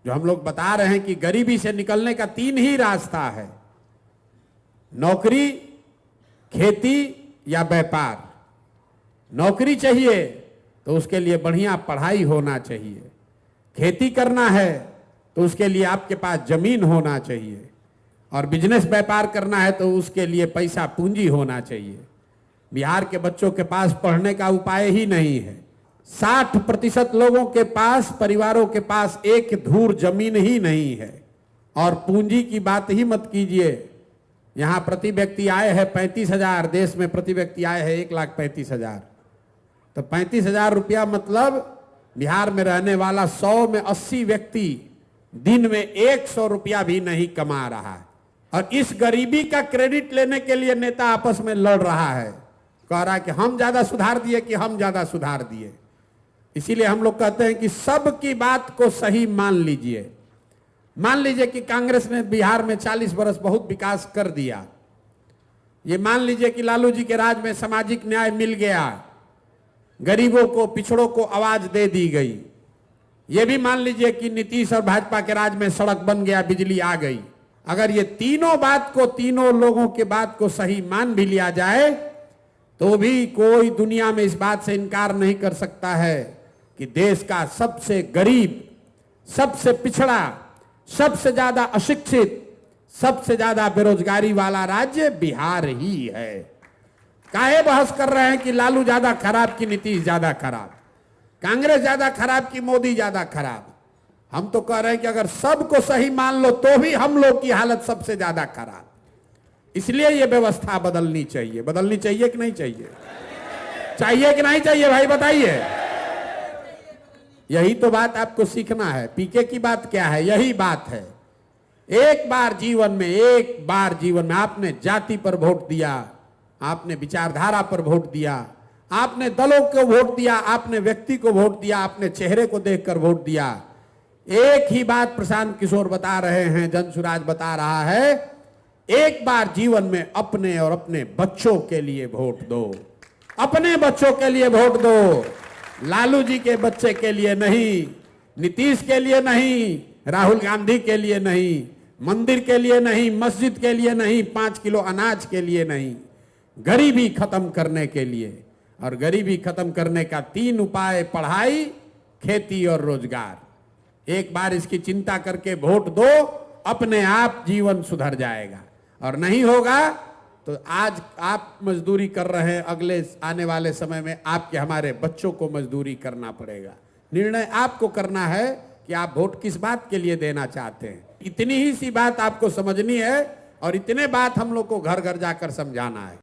जो हम लोग बता रहे हैं कि गरीबी से निकलने का 3 ही रास्ता है, नौकरी, खेती या व्यापार। नौकरी चाहिए तो उसके लिए बढ़िया पढ़ाई होना चाहिए, खेती करना है तो उसके लिए आपके पास जमीन होना चाहिए, और बिजनेस व्यापार करना है तो उसके लिए पैसा पूंजी होना चाहिए। बिहार के बच्चों के पास पढ़ने का उपाय ही नहीं है। 60% लोगों के पास, परिवारों के पास एक धूर जमीन ही नहीं है। और पूंजी की बात ही मत कीजिए। यहाँ प्रति व्यक्ति आय है 35,000, देश में प्रति व्यक्ति आय है 1,35,000। तो 35,000 रुपया मतलब बिहार में रहने वाला 100 में 80 व्यक्ति दिन में 100 रुपया भी नहीं कमा रहा है। और इस गरीबी का क्रेडिट लेने के लिए नेता आपस में लड़ रहा है, कह रहा है कि हम ज्यादा सुधार दिए, कि हम ज्यादा सुधार दिए। इसीलिए हम लोग कहते हैं कि सबकी बात को सही मान लीजिए। मान लीजिए कि कांग्रेस ने बिहार में 40 बरस बहुत विकास कर दिया। ये मान लीजिए कि लालू जी के राज में सामाजिक न्याय मिल गया, गरीबों को, पिछड़ों को आवाज दे दी गई। ये भी मान लीजिए कि नीतीश और भाजपा के राज में सड़क बन गया, बिजली आ गई। अगर ये तीनों बात को, तीनों लोगों के बात को सही मान भी लिया जाए तो भी कोई दुनिया में इस बात से इनकार नहीं कर सकता है कि देश का सबसे गरीब, सबसे पिछड़ा, सबसे ज्यादा अशिक्षित, सबसे ज्यादा बेरोजगारी वाला राज्य बिहार ही है। काहे बहस कर रहे हैं कि लालू ज्यादा खराब कि नीतीश ज्यादा खराब, कांग्रेस ज्यादा खराब कि मोदी ज्यादा खराब? हम तो कह रहे हैं कि अगर सबको सही मान लो तो भी हम लोग की हालत सबसे ज्यादा खराब। इसलिए यह व्यवस्था बदलनी चाहिए। बदलनी चाहिए कि नहीं चाहिए? चाहिए कि नहीं चाहिए भाई बताइए। यही तो बात आपको सीखना है। पीके की बात क्या है? यही बात है। एक बार जीवन में आपने जाति पर वोट दिया, आपने विचारधारा पर वोट दिया, आपने दलों को वोट दिया, आपने व्यक्ति को वोट दिया, आपने चेहरे को देखकर वोट दिया। एक ही बात प्रशांत किशोर बता रहे हैं, जनसुराज बता रहा है, एक बार जीवन में अपने और अपने बच्चों के लिए वोट दो। अपने बच्चों के लिए वोट दो, लालू जी के बच्चे के लिए नहीं, नीतीश के लिए नहीं, राहुल गांधी के लिए नहीं, मंदिर के लिए नहीं, मस्जिद के लिए नहीं, 5 किलो अनाज के लिए नहीं, गरीबी खत्म करने के लिए। और गरीबी खत्म करने का 3 उपाय, पढ़ाई, खेती और रोजगार। एक बार इसकी चिंता करके वोट दो, अपने आप जीवन सुधर जाएगा। और नहीं होगा तो आज आप मजदूरी कर रहे हैं, अगले आने वाले समय में आपके, हमारे बच्चों को मजदूरी करना पड़ेगा। निर्णय आपको करना है कि आप वोट किस बात के लिए देना चाहते हैं। इतनी ही सी बात आपको समझनी है और इतने बात हम लोग को घर घर जाकर समझाना है।